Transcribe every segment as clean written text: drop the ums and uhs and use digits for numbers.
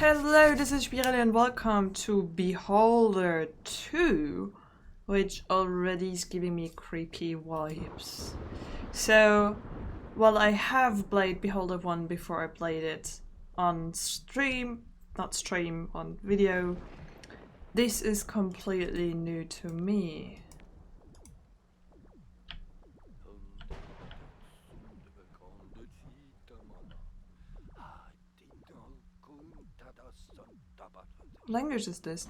Hello, this is Spirelli and welcome to Beholder2, which already is giving me creepy vibes. So, well, I have played Beholder1 before I played it on stream, on video. This is completely new to me. What language is this?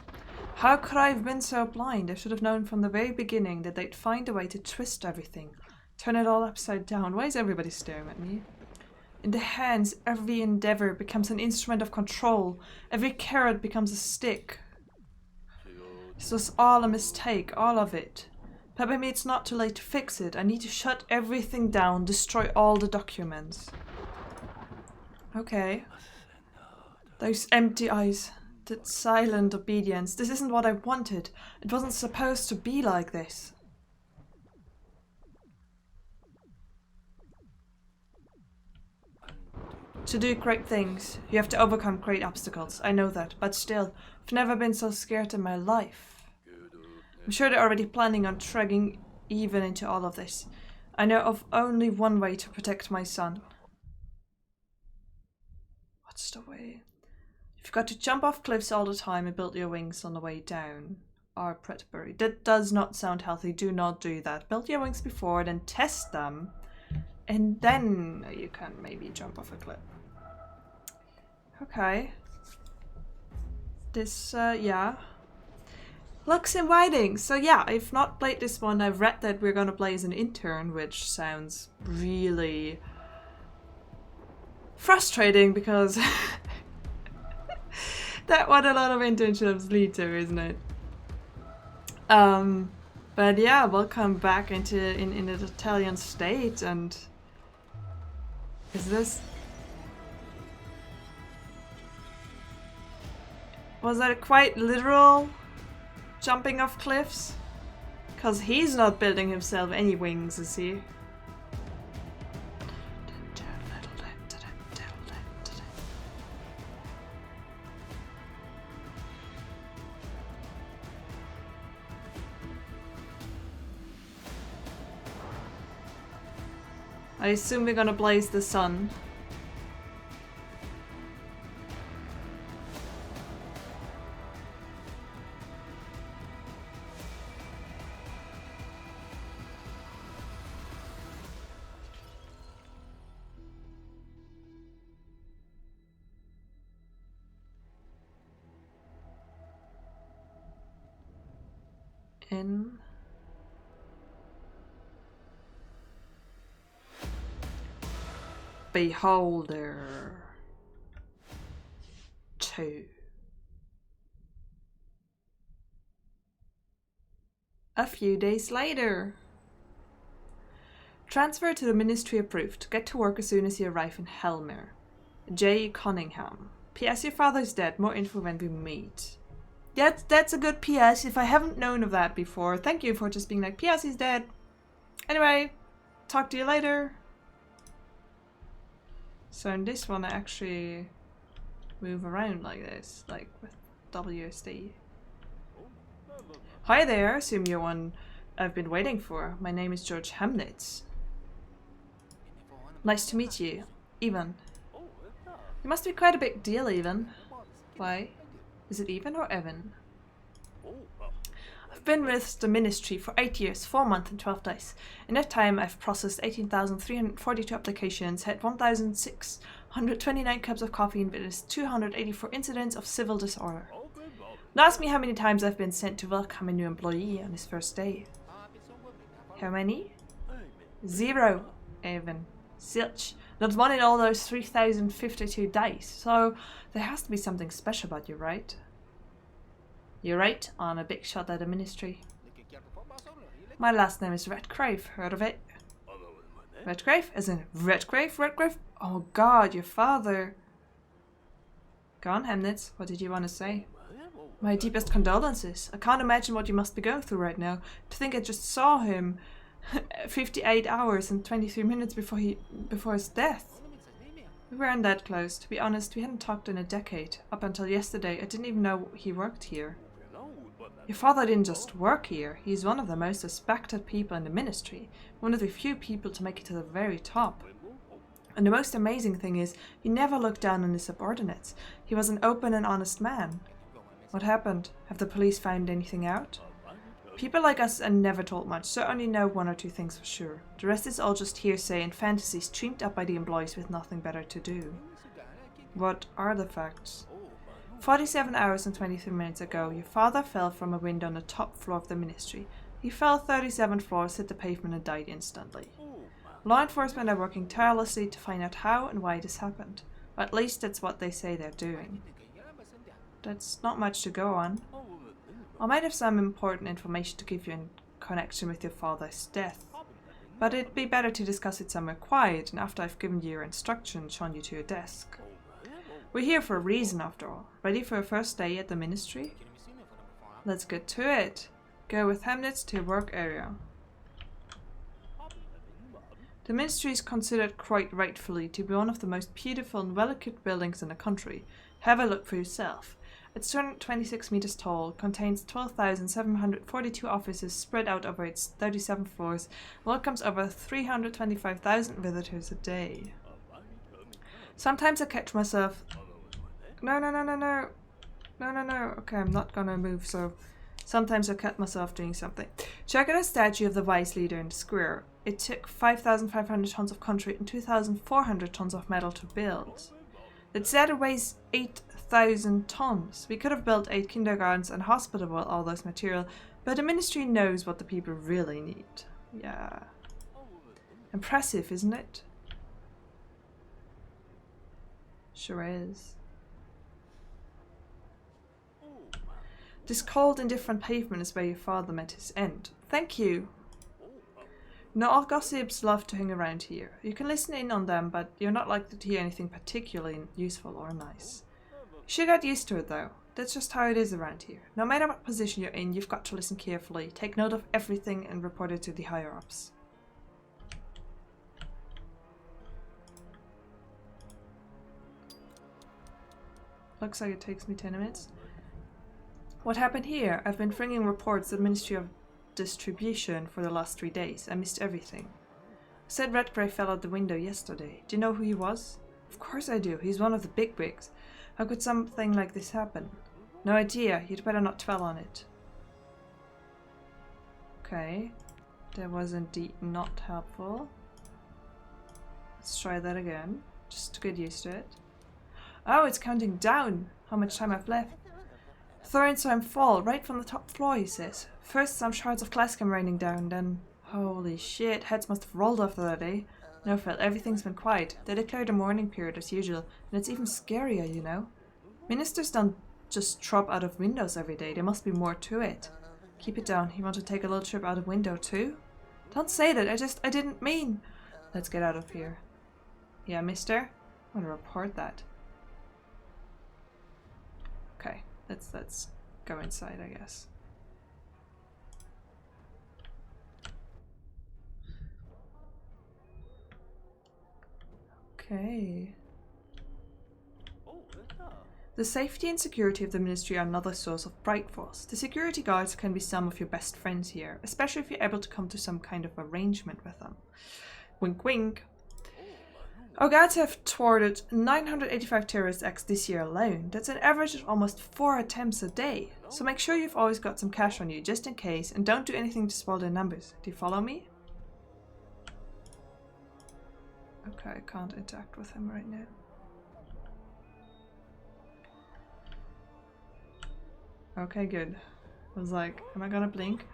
How could I have been so blind? I should have known from the very beginning that they'd find a way to twist everything. Turn it all upside down. Why is everybody staring at me? In the hands, every endeavor becomes an instrument of control. Every carrot becomes a stick. This was all a mistake, all of it. But maybe it's not too late to fix it. I need to shut everything down, destroy all the documents. Okay. Those empty eyes. That silent obedience. This isn't what I wanted. It wasn't supposed to be like this. To do great things, you have to overcome great obstacles. I know that, but still, I've never been so scared in my life. I'm sure they're already planning on dragging even into all of this. I know of only one way to protect my son. What's the way? You've got to jump off cliffs all the time and build your wings on the way down. R. Pretbury. That does not sound healthy. Do not do that. Build your wings before, then test them. And then you can maybe jump off a cliff. Okay. This, yeah. Looks inviting. So yeah, I've not played this one. I've read that we're gonna play as an intern, which sounds really frustrating because that's what a lot of internships lead to, isn't it? But yeah, welcome back in the Italian state. And is this... Was that quite literal jumping off cliffs? Because he's not building himself any wings, is he? I assume we're gonna blaze the sun. In. Beholder2. A few days later. Transfer to the ministry approved. Get to work as soon as you arrive in Helmer. J. Cunningham. P.S. Your father's dead. More info when we meet. That's a good P.S. if I haven't known of that before. Thank you for just being like, P.S. he's dead. Anyway, talk to you later. So in this one I actually move around like this, like with WSD. Hi there, assume you're one I've been waiting for. My name is George Hamnitz. Nice to meet you, Ivan. You must be quite a big deal, Ivan. Why? Is it Ivan or Evan? I've been with the ministry for 8 years, 4 months and 12 days. In that time, I've processed 18,342 applications, had 1,629 cups of coffee, and witnessed 284 incidents of civil disorder. Don't ask me how many times I've been sent to welcome a new employee on his first day. How many? 0, Evan. Zilch. Not one in all those 3,052 days. So there has to be something special about you, right? You're right, I'm a big shot at the ministry. My last name is Redgrave, heard of it? Redgrave? As in Redgrave? Redgrave? Oh god, your father. Go on, Hamnitz, what did you want to say? My deepest condolences. I can't imagine what you must be going through right now. To think I just saw him 58 hours and 23 minutes before his death. We weren't that close. To be honest, we hadn't talked in a decade. Up until yesterday, I didn't even know he worked here. Your father didn't just work here. He's one of the most respected people in the ministry. One of the few people to make it to the very top. And the most amazing thing is, he never looked down on his subordinates. He was an open and honest man. What happened? Have the police found anything out? People like us are never told much, so I only know one or two things for sure. The rest is all just hearsay and fantasy streamed up by the employees with nothing better to do. What are the facts? 47 hours and 23 minutes ago, your father fell from a window on the top floor of the ministry. He fell 37 floors, hit the pavement and died instantly. Law enforcement are working tirelessly to find out how and why this happened. Or at least that's what they say they're doing. That's not much to go on. I might have some important information to give you in connection with your father's death. But it'd be better to discuss it somewhere quiet and after I've given you your instructions, shown you to your desk. We're here for a reason after all. Ready for a first day at the ministry? Let's get to it. Go with Hamnets to your work area. The ministry is considered quite rightfully to be one of the most beautiful and well-equipped buildings in the country. Have a look for yourself. It's 226 meters tall, contains 12,742 offices spread out over its 37 floors, welcomes over 325,000 visitors a day. Sometimes I catch myself... No. Okay, I'm not gonna move, so... Sometimes I catch myself doing something. Check out a statue of the vice leader in the square. It took 5,500 tons of concrete and 2,400 tons of metal to build. It said it weighs 8,000 tons. We could have built 8 kindergartens and a hospital with all those material, but the ministry knows what the people really need. Yeah. Impressive, isn't it? Sure is. This cold, indifferent pavement is where your father met his end. Thank you. No, all gossips love to hang around here. You can listen in on them, but you're not likely to hear anything particularly useful or nice. You should get used to it, though. That's just how it is around here. No matter what position you're in, you've got to listen carefully, take note of everything, and report it to the higher-ups. Looks like it takes me 10 minutes. What happened here? I've been bringing reports to the Ministry of Distribution for the last 3 days. I missed everything. Said Redgrave fell out the window yesterday. Do you know who he was? Of course I do. He's one of the bigwigs. How could something like this happen? No idea. You'd better not dwell on it. Okay. That was indeed not helpful. Let's try that again. Just to get used to it. Oh, it's counting down how much time I've left. Thorin's time fall, right from the top floor, he says. First some shards of glass came raining down, then... Holy shit, heads must have rolled after that, eh? No, Phil, everything's been quiet. They declared a mourning period as usual, and it's even scarier, you know? Ministers don't just drop out of windows every day, there must be more to it. Keep it down, you want to take a little trip out of window too? Don't say that, I didn't mean... Let's get out of here. Yeah, mister? I'm gonna report that. Okay, let's go inside, I guess. Okay. The safety and security of the ministry are another source of pride for us. The security guards can be some of your best friends here, especially if you're able to come to some kind of arrangement with them. Wink wink. Our guards have thwarted 985 terrorist acts this year alone. That's an average of almost 4 attempts a day. So make sure you've always got some cash on you, just in case, and don't do anything to spoil their numbers. Do you follow me? Okay, I can't interact with him right now. Okay, good. I was like, am I gonna blink?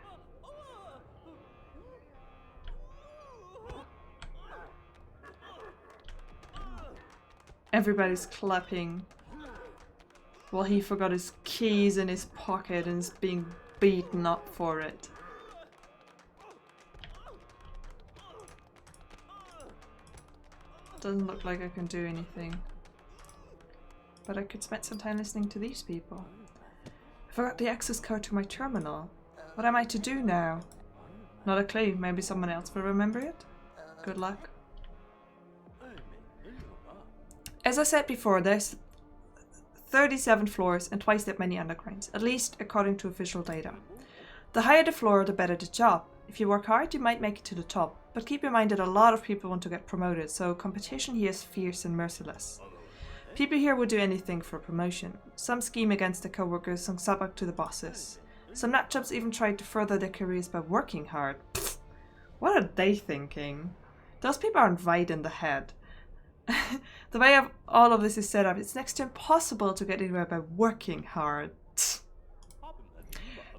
Everybody's clapping while he forgot his keys in his pocket and is being beaten up for it. Doesn't look like I can do anything. But I could spend some time listening to these people. I forgot the access code to my terminal. What am I to do now? Not a clue. Maybe someone else will remember it? Good luck. As I said before, there's 37 floors and twice that many undergrounds, at least according to official data. The higher the floor, the better the job. If you work hard, you might make it to the top, but keep in mind that a lot of people want to get promoted, so competition here is fierce and merciless. People here would do anything for promotion. Some scheme against their co-workers, some sub up to the bosses. Some nutjobs even try to further their careers by working hard. Pfft, what are they thinking? Those people aren't right in the head. The way all of this is set up, it's next to impossible to get anywhere by working hard.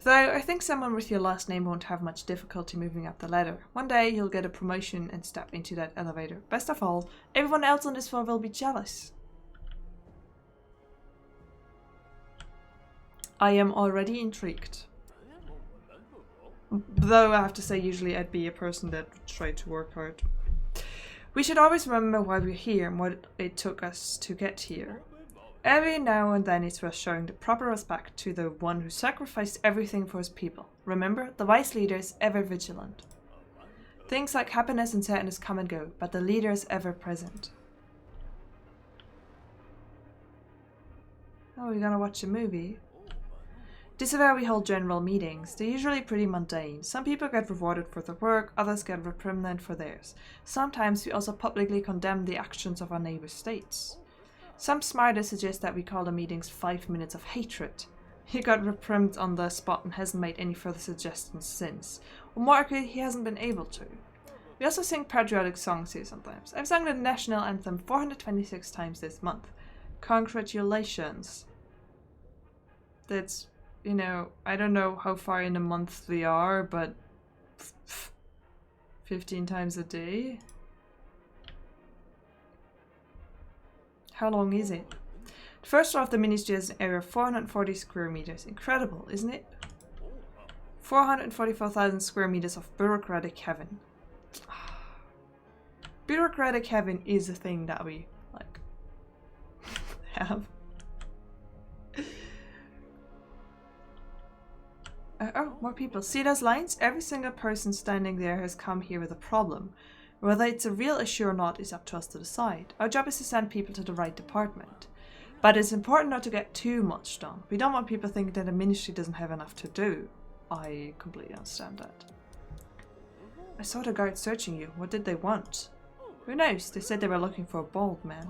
Though I think someone with your last name won't have much difficulty moving up the ladder. One day you'll get a promotion and step into that elevator. Best of all, everyone else on this floor will be jealous. I am already intrigued. Though I have to say, usually I'd be a person that would try to work hard. We should always remember why we're here and what it took us to get here. Every now and then it's worth showing the proper respect to the one who sacrificed everything for his people. Remember, the wise leader is ever vigilant. Things like happiness and sadness come and go, but the leader is ever present. Oh, we're gonna watch a movie? This is where we hold general meetings. They're usually pretty mundane. Some people get rewarded for their work, others get reprimanded for theirs. Sometimes we also publicly condemn the actions of our neighbor states. Some smarters suggest that we call the meetings 5 minutes of hatred. He got reprimanded on the spot and hasn't made any further suggestions since. Or more accurately, he hasn't been able to. We also sing patriotic songs here sometimes. I've sung the national anthem 426 times this month. Congratulations. That's... You know, I don't know how far in a month we are, but 15 times a day? How long is it? The first floor of the ministry has an area of 440 square meters. Incredible, isn't it? 444,000 square meters of bureaucratic heaven. Bureaucratic heaven is a thing that we, like, have. Oh, more people. See those lines? Every single person standing there has come here with a problem. Whether it's a real issue or not is up to us to decide. Our job is to send people to the right department. But it's important not to get too much done. We don't want people thinking that the ministry doesn't have enough to do. I completely understand that. I saw the guards searching you. What did they want? Who knows? They said they were looking for a bald man.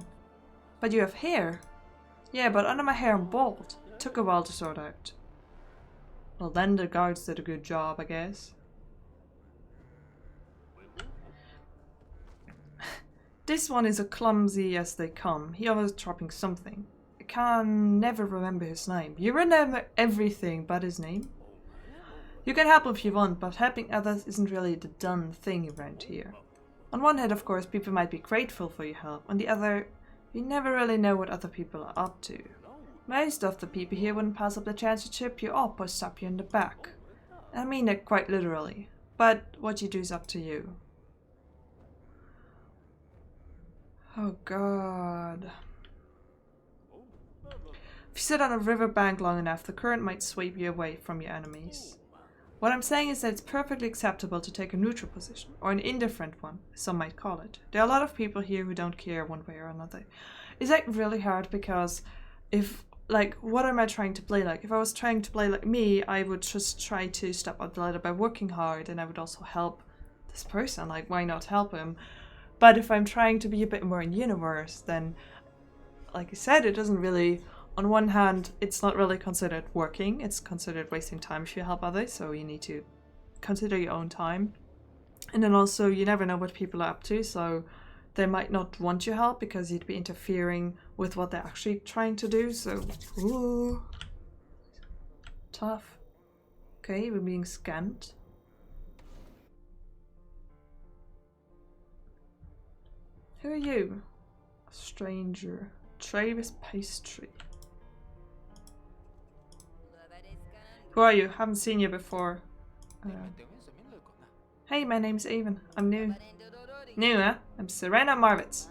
But you have hair. Yeah, but under my hair I'm bald. It took a while to sort out. Well, then the guards did a good job, I guess. This one is as clumsy as they come. He always dropping something. I can never remember his name. You remember everything but his name? You can help if you want, but helping others isn't really the done thing around here. On one hand, of course, people might be grateful for your help. On the other, you never really know what other people are up to. Most of the people here wouldn't pass up the chance to trip you up or stab you in the back. I mean it quite literally. But what you do is up to you. Oh god. If you sit on a riverbank long enough, the current might sweep you away from your enemies. What I'm saying is that it's perfectly acceptable to take a neutral position, or an indifferent one, as some might call it. There are a lot of people here who don't care one way or another. It's like really hard because if... Like, what am I trying to play like? If I was trying to play like me, I would just try to step up the ladder by working hard, and I would also help this person. Like, why not help him? But if I'm trying to be a bit more in universe, then, like I said, it doesn't really... On one hand, it's not really considered working. It's considered wasting time if you help others, so you need to consider your own time. And then also, you never know what people are up to, so... They might not want your help because you'd be interfering with what they're actually trying to do, so... Ooh. Tough. Okay, we're being scanned. Who are you? A stranger. Travis Pastry. Who are you? Haven't seen you before. Hey, my name's Avon. I'm new. New, huh? I'm Serena Marvitz.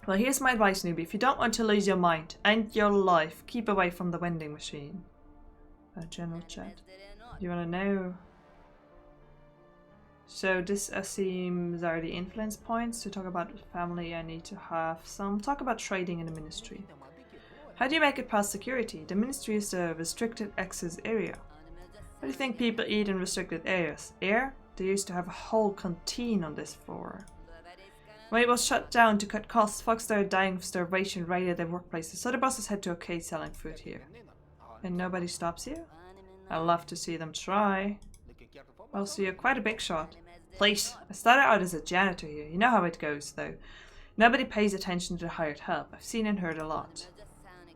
Well, here's my advice, newbie. If you don't want to lose your mind and your life, keep away from the vending machine. General chat. You wanna know? So this assumes are the influence points. To talk about family, I need to have some talk about trading in the ministry. How do you make it past security? The ministry is a restricted access area. What do you think people eat in restricted areas? Air? They used to have a whole canteen on this floor. When it was shut down to cut costs, folks started dying of starvation right at their workplaces, so the bosses had to okay selling food here. And nobody stops you? I'd love to see them try. Well, so you're quite a big shot. Please, I started out as a janitor here. You know how it goes, though. Nobody pays attention to the hired help. I've seen and heard a lot.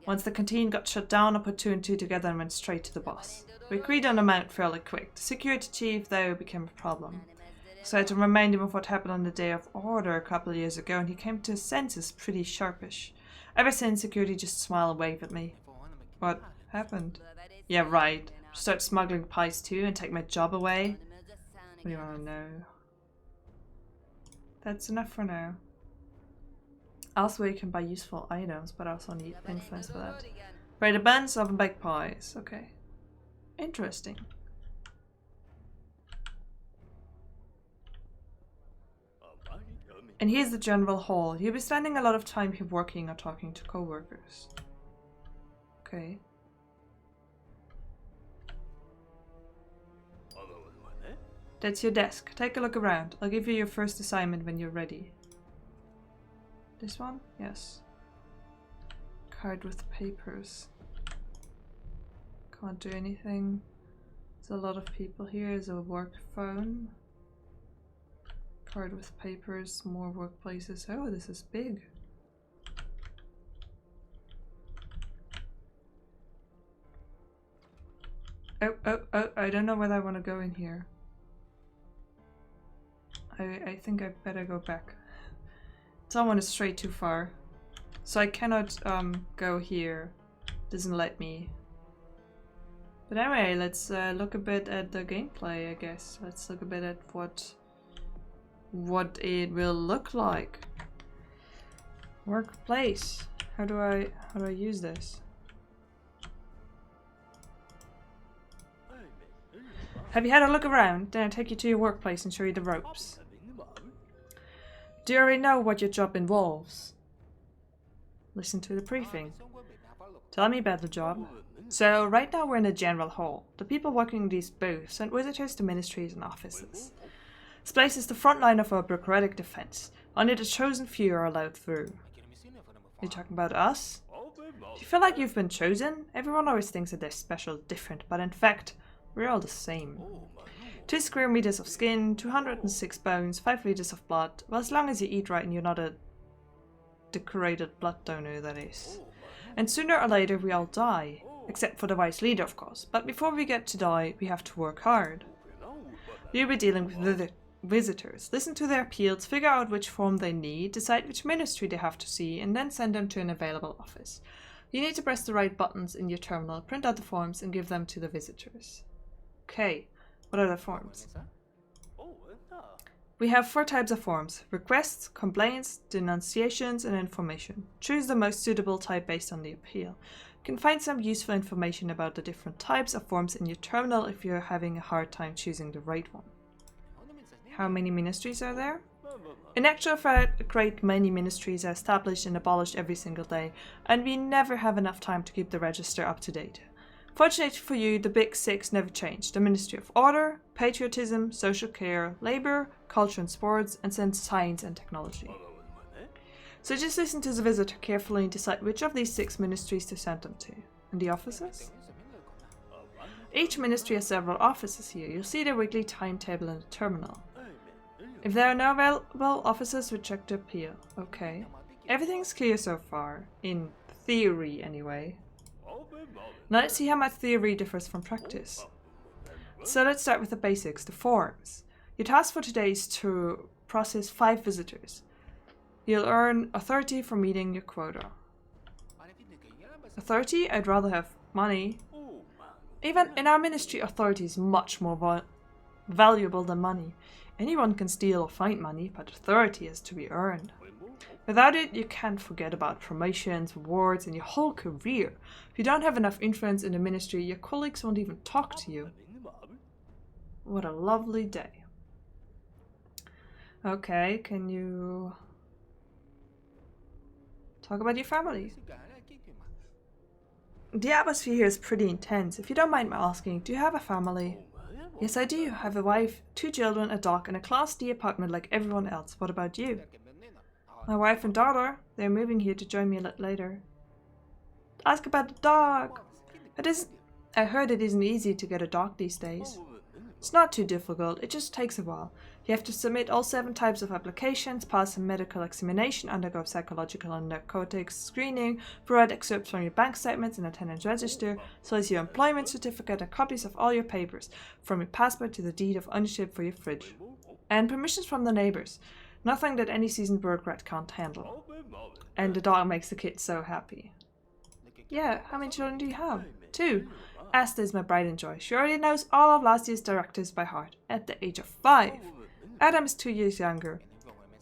Once the canteen got shut down, I put two and two together and went straight to the boss. We agreed on an amount fairly quick. The security chief, though, became a problem. So I had to remind him of what happened on the day of order a couple of years ago, and he came to his senses pretty sharpish. Ever since, security just smiled and waved at me. What happened? Yeah, right. Start smuggling pies too and take my job away? What do you want to know? That's enough for now. Elsewhere you can buy useful items, but I also need influence for that. Bread buns, oven baked pies. Okay. Interesting. And here's the general hall. You'll be spending a lot of time here working or talking to co-workers. Okay. That's your desk. Take a look around. I'll give you your first assignment when you're ready. This one? Yes. Card with papers. Can't do anything. There's a lot of people here. There's a work phone. Card with papers. More workplaces. Oh, this is big. Oh, I don't know whether I want to go in here. I think I better go back. Someone is straight too far. So I cannot go here. Doesn't let me. But anyway, let's look a bit at the gameplay, I guess. Let's look a bit at what it will look like. Workplace. How do I use this? Have you had a look around? Then I'll take you to your workplace and show you the ropes. Do you already know what your job involves? Listen to the briefing. Tell me about the job. So, right now we're in a general hall. The people working in these booths send visitors to ministries and offices. This place is the front line of our bureaucratic defense. Only the chosen few are allowed through. Are you talking about us? Do you feel like you've been chosen? Everyone always thinks that they're special, different, but in fact, we're all the same. 2 square meters of skin, 206 bones, 5 liters of blood. Well, as long as you eat right and you're not a decorated blood donor, that is. And sooner or later we all die. Except for the vice leader, of course. But before we get to die, we have to work hard. You'll be dealing with visitors. Listen to their appeals, figure out which form they need, decide which ministry they have to see, and then send them to an available office. You need to press the right buttons in your terminal, print out the forms, and give them to the visitors. Okay. What are the forms? We have 4 types of forms: requests, complaints, denunciations, and information. Choose the most suitable type based on the appeal. You can find some useful information about the different types of forms in your terminal if you're having a hard time choosing the right one. How many ministries are there? In actual fact, a great many ministries are established and abolished every single day, and we never have enough time to keep the register up to date. Fortunately for you, the big 6 never changed. The Ministry of Order, Patriotism, Social Care, Labor, Culture and Sports, and then Science and Technology. So just listen to the visitor carefully and decide which of these 6 ministries to send them to. And the offices? Each ministry has several offices here. You'll see their weekly timetable in the terminal. If there are no available offices, reject the appeal. Okay. Everything's clear so far. In theory, anyway. Now let's see how much theory differs from practice. So let's start with the basics, the forms. Your task for today is to process 5 visitors. You'll earn authority for meeting your quota. Authority? I'd rather have money. Even in our ministry, authority is much more valuable than money. Anyone can steal or find money, but authority is to be earned. Without it, you can't forget about promotions, rewards, and your whole career. If you don't have enough influence in the ministry, your colleagues won't even talk to you. What a lovely day. Okay, can you talk about your family? The atmosphere here is pretty intense. If you don't mind my asking, do you have a family? Yes, I do. I have a wife, 2 children, a dog, and a Class D apartment like everyone else. What about you? My wife and daughter, they're moving here to join me a little later. Ask about the dog. I heard it isn't easy to get a dog these days. It's not too difficult, it just takes a while. You have to submit all 7 types of applications, pass a medical examination, undergo psychological and narcotics screening, provide excerpts from your bank statements and attendance register, solicit your employment certificate and copies of all your papers, from your passport to the deed of ownership for your fridge. And permissions from the neighbors. Nothing that any seasoned bureaucrat can't handle. And the dog makes the kids so happy. Yeah, how many children do you have? 2. Asta is my pride and joy. She already knows all of last year's directives by heart, at the age of 5. Adam is 2 years younger.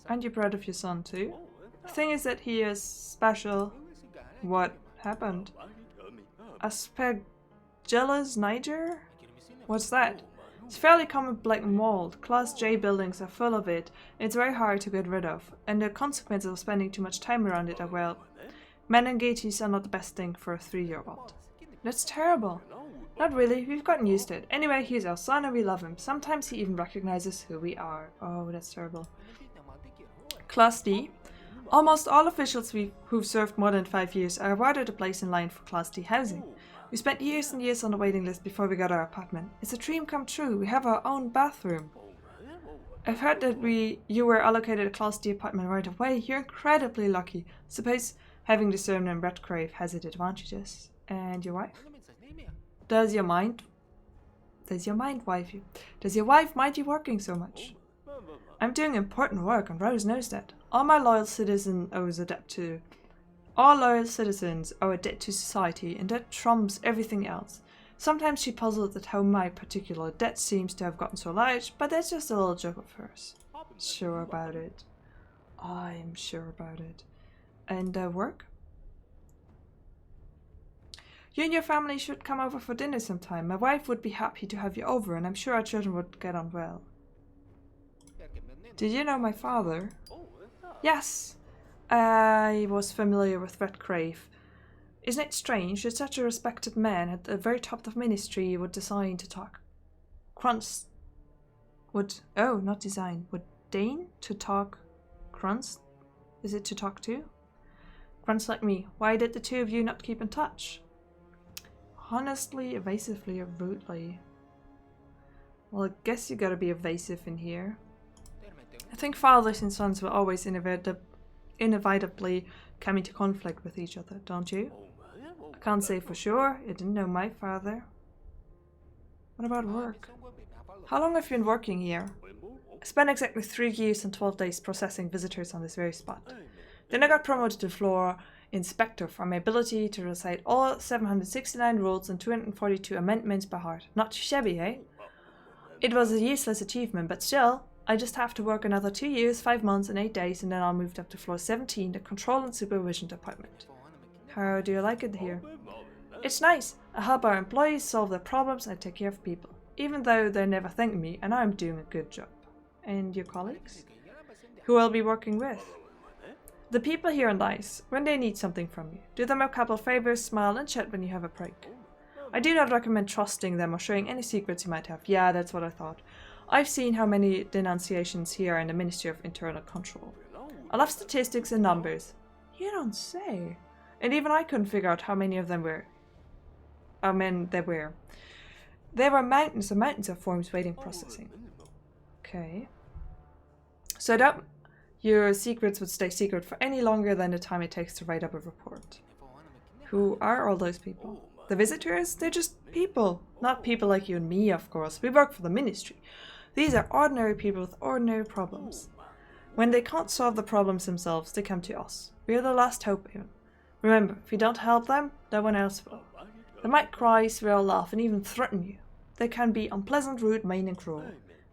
Aren't you proud of your son too? The thing is that he is special. What happened? Aspergillus niger? What's that? It's fairly common black mold. Class J buildings are full of it, and it's very hard to get rid of. And the consequences of spending too much time around it are, well, meningitis are not the best thing for a 3-year-old. That's terrible. Not really, we've gotten used to it. Anyway, he's our son and we love him. Sometimes he even recognizes who we are. Oh, that's terrible. Class D. Almost all officials who've served more than 5 years are awarded a place in line for Class D housing. We spent years and years on the waiting list before we got our apartment. It's a dream come true. We have our own bathroom. I've heard that you were allocated a Class D apartment right away. You're incredibly lucky. Suppose having the surname Redgrave has its advantages. And your wife? Does your wife mind you working so much? I'm doing important work and Rose knows that. All loyal citizens owe a debt to society, and that trumps everything else. Sometimes she puzzled at how my particular debt seems to have gotten so large, but that's just a little joke of hers. Sure about it. I'm sure about it. And work? You and your family should come over for dinner sometime. My wife would be happy to have you over, and I'm sure our children would get on well. Did you know my father? Yes. I was familiar with Redgrave. Isn't it strange that such a respected man at the very top of ministry would deign to talk? Would deign to talk Crunts? Is it to talk to? Grunts like me. Why did the 2 of you not keep in touch? Honestly, evasively, or rudely? Well, I guess you gotta be evasive in here. I think fathers and sons will always inevitably come into conflict with each other, don't you? I can't say for sure. I didn't know my father. What about work? How long have you been working here? I spent exactly 3 years and 12 days processing visitors on this very spot. Then I got promoted to floor inspector for my ability to recite all 769 rules and 242 amendments by heart. Not shabby, eh? It was a useless achievement, but still, I just have to work another 2 years, 5 months and 8 days, and then I'll move up to floor 17, the control and supervision department. How do you like it here? It's nice. I help our employees solve their problems and I take care of people, even though they never thank me, and I'm doing a good job. And your colleagues? Who I'll be working with? The people here are nice, when they need something from you. Do them a couple favors, smile and chat when you have a break. I do not recommend trusting them or sharing any secrets you might have. Yeah, that's what I thought. I've seen how many denunciations here in the Ministry of Internal Control. I love statistics and numbers. You don't say. And even I couldn't figure out how many of them were. How many there were. There were mountains and mountains of forms waiting processing. Okay. So that your secrets would stay secret for any longer than the time it takes to write up a report. Who are all those people? The visitors? They're just people. Not people like you and me, of course. We work for the ministry. These are ordinary people with ordinary problems. When they can't solve the problems themselves, they come to us. We are the last hope even. Remember, if you don't help them, no one else will. They might cry, swear, laugh, and even threaten you. They can be unpleasant, rude, mean, and cruel.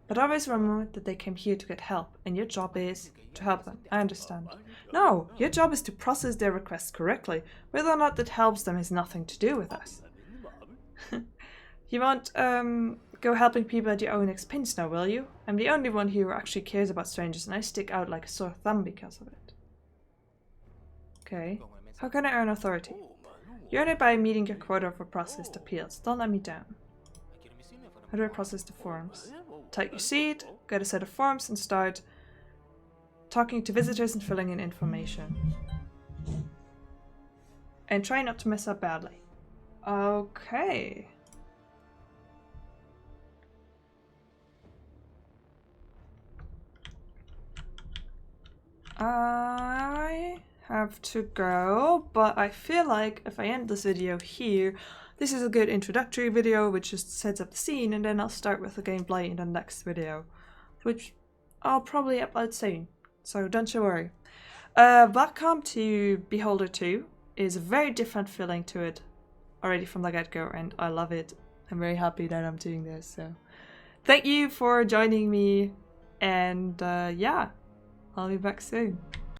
But always remember that they came here to get help, and your job is to help them. I understand. No, your job is to process their requests correctly. Whether or not that helps them has nothing to do with us. You won't Go helping people at your own expense now, will you? I'm the only one here who actually cares about strangers, and I stick out like a sore thumb because of it. Okay. How can I earn authority? You earn it by meeting your quota for processed appeals. Don't let me down. How do I process the forms? Type your seat, get a set of forms, and start talking to visitors and filling in information. And try not to mess up badly. Okay. I have to go, but I feel like if I end this video here, this is a good introductory video which just sets up the scene, and then I'll start with the gameplay in the next video, which I'll probably upload soon, so don't you worry. Welcome to Beholder2 is a very different feeling to it already from the get-go, and I love it. I'm very happy that I'm doing this, so thank you for joining me, and yeah, I'll be back soon.